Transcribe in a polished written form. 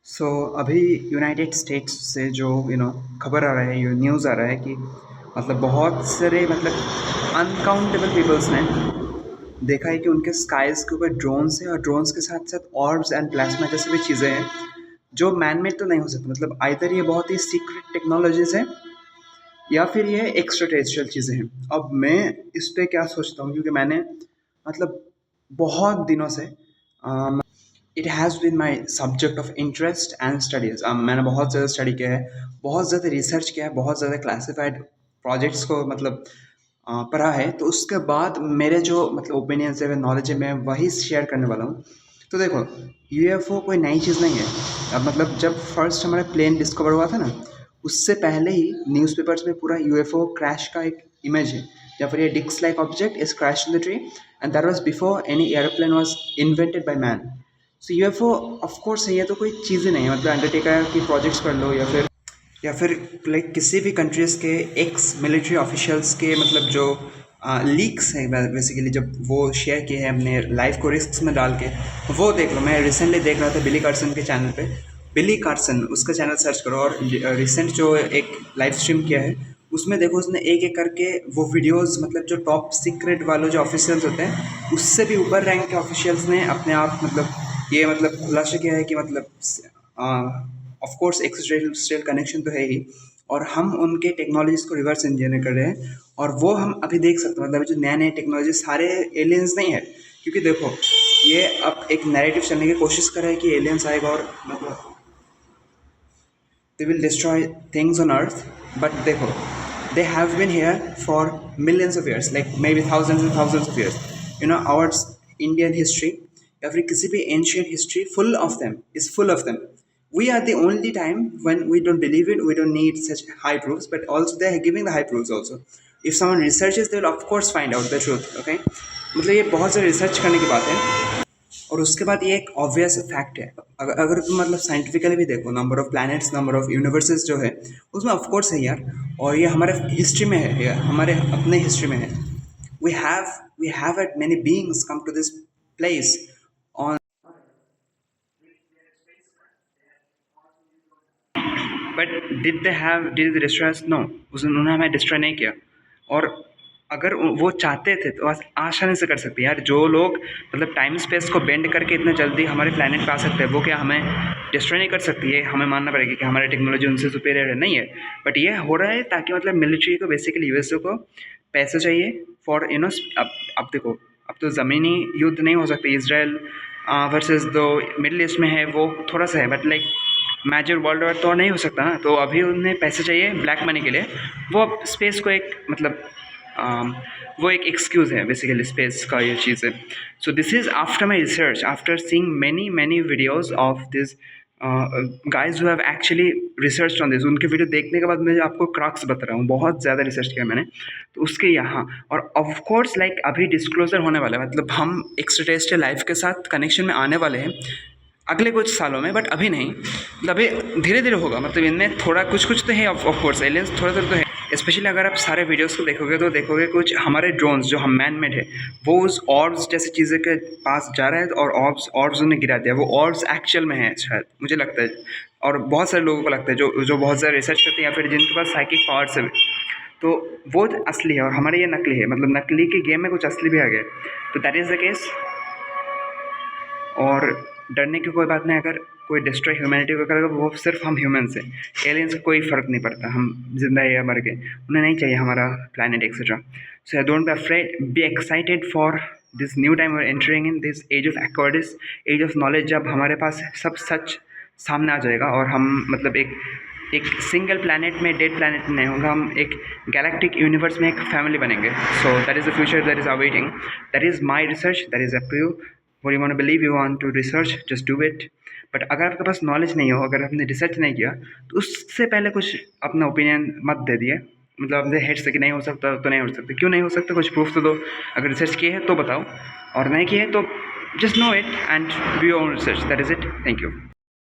अभी United states से जो खबर आ रहा है, ये न्यूज़ आ रहा है कि मतलब बहुत सारे अनकाउंटेबल पीपल्स ने देखा है कि उनके स्काइज़ के ऊपर ड्रोन्स हैं और ड्रोन्स के साथ साथ ऑर्ब्स एंड प्लाज्मा जैसे भी चीज़ें हैं जो मैन मेड तो नहीं हो सकती। मतलब आइदर ये बहुत ही सीक्रेट टेक्नोलॉजीज़ हैं या फिर ये एक्स्ट्रा टेरेस्ट्रियल चीज़ें हैं। अब मैं इस पे क्या सोचता हूँ, क्योंकि मैंने मतलब बहुत दिनों से it has been my subject of interest and studies. मैंने बहुत ज़्यादा स्टडी किया है, बहुत ज़्यादा रिसर्च किया है, बहुत ज़्यादा क्लासिफाइड प्रोजेक्ट्स को पढ़ा है। तो उसके बाद मेरे जो ओपिनियंस है, नॉलेज है, मैं वही शेयर करने वाला हूँ। तो देखो, यूएफओ कोई नई चीज़ नहीं है। अब जब फर्स्ट हमारा प्लेन डिस्कवर हुआ था ना, उससे पहले ही न्यूज़पेपर्स में पूरा यूएफओ क्रैश का एक इमेज है, या फिर ये disc like object is crash in the tree and that was before any aeroplane was invented by man. So UFO of course है, ये तो कोई चीज़ ही नहीं है। अंडरटेकर की प्रोजेक्ट्स कर लो, या फिर लाइक किसी भी कंट्रीज़ के एक्स मिलिट्री ऑफिशियल्स के जो लीक्स हैं, बेसिकली जब वो शेयर किए हैं अपने लाइफ को रिस्क में डाल के, वो देख लो। मैं रिसेंटली देख रहा था बिली कार्सन के चैनल पे, बिली कार्सन उसका चैनल सर्च करो और रिसेंट जो एक लाइव स्ट्रीम किया है उसमें देखो, उसने एक एक करके वो वीडियोस जो टॉप सीक्रेट वाले जो ऑफिशियल्स होते हैं उससे भी ऊपर रैंक के ऑफिशियल्स ने अपने आप ये खुलासा किया है कि ऑफ कोर्स एक्सट्रेटरेस्ट्रियल कनेक्शन तो है ही, और हम उनके टेक्नोलॉजीज़ को रिवर्स इंजीनियर कर रहे हैं। और वो हम अभी देख सकते हैं, जो नए नए टेक्नोलॉजी सारे एलियंस नहीं है। क्योंकि देखो, ये अब एक नैरेटिव चलने की कोशिश कर रहा है कि एलियंस आएगा और they will destroy things on earth, but देखो, they have been here for millions of years, like maybe thousands and thousands of years. Our Indian history या फिर किसी भी ancient history, full of them, is full of them. We are the only time when we don't believe it, we don't need such high proofs, but also they are giving the high proofs also. If someone researches, they will of course find out the truth. Okay, ये बहुत सारे research करने की बात है। और उसके बाद ये एक ऑब्वियस फैक्ट है। अगर तुम साइंटिफिकली भी देखो, number of planets, number of universes जो है उसमें ऑफ कोर्स है यार। और ये हमारे हिस्ट्री में है, यार हमारे अपने हिस्ट्री में है। We have at many beings come to this place on, but did they destroy us? No, उन्होंने हमें डिस्ट्रॉय नहीं किया। और अगर वो चाहते थे तो आसानी से कर सकते हैं यार। जो लोग टाइम स्पेस को बेंड करके इतना जल्दी हमारे प्लेनेट पे आ सकते हैं, वो क्या हमें डिस्ट्रॉय नहीं कर सकती है? हमें मानना पड़ेगा कि हमारी टेक्नोलॉजी उनसे सुपीरियर है? नहीं है। बट ये हो रहा है ताकि मिलिट्री को, बेसिकली यूएसए को पैसे चाहिए फॉर अब देखो, अब तो ज़मीनी युद्ध नहीं हो सकते। इसराइल वर्सेस दो मिडिल ईस्ट में है, वो थोड़ा सा है, but like major world war तो नहीं हो सकता ना। तो अभी उन्हें पैसे चाहिए ब्लैक मनी के लिए। वो अब स्पेस को एक वो एक एक्सक्यूज़ है बेसिकली, स्पेस का ये चीज़ है। So this is after my research, after seeing many videos of this guys who have actually research on this. उनके वीडियो देखने के बाद मैं आपको क्रक्स बता रहा हूँ, बहुत ज़्यादा रिसर्च किया मैंने तो उसके यहाँ। और ऑफ कोर्स लाइक अभी डिस्क्लोजर होने वाला है, हम एक्स्ट्राटेरेस्ट्रियल लाइफ के साथ कनेक्शन में आने वाले हैं अगले कुछ सालों में, बट अभी नहीं। अभी धीरे धीरे होगा। इनमें थोड़ा कुछ तो है, ऑफ कोर्स एलियंस थोड़ा तो है। स्पेशली अगर आप सारे वीडियोस को देखोगे तो देखोगे कुछ हमारे ड्रोन्स जो हम मैन मेड है, वो उस ऑर्ब्स जैसी चीज़ें के पास जा रहा है और ऑर्ब्स उन्हें गिरा दिया। वो ऑर्ब्स एक्चुअल में है शायद, मुझे लगता है, और बहुत सारे लोगों को लगता है जो बहुत ज़्यादा रिसर्च करते हैं या फिर जिनके पास साइकिक पावर्स है, तो वो असली है और हमारे ये नकली है। नकली के गेम में कुछ असली भी आ गया। तो दैट इज़ द केस। और डरने की कोई बात नहीं। अगर कोई डिस्ट्रॉय ह्यूमैनिटी को करेगा, वो सिर्फ हम ह्यूमंस हैं, एलियंस का कोई फ़र्क नहीं पड़ता। हम जिंदा है या मर गए, उन्हें नहीं चाहिए हमारा planet etcetera. So don't be afraid, be excited for this new time we are entering in this age of Aquarius, age of knowledge, जब हमारे पास सब सच सामने आ जाएगा और हम एक सिंगल प्लानट में, डेड प्लानट में नहीं होगा, हम एक गैलेक्टिक यूनिवर्स में एक फैमिली बनेंगे। So that is the future that is awaiting, that is my research, that is up to you. what you want to believe, you want to research, just do it. But अगर आपके पास knowledge नहीं हो, अगर आपने research नहीं किया, तो उससे पहले कुछ अपना ओपिनियन मत दे दिए। अपने हेड से कि नहीं हो सकता तो नहीं हो सकता। क्यों नहीं हो सकता? कुछ प्रूफ तो दो। अगर रिसर्च किए है तो बताओ, और नहीं किए तो just know it and do your own research. That is it. Thank you.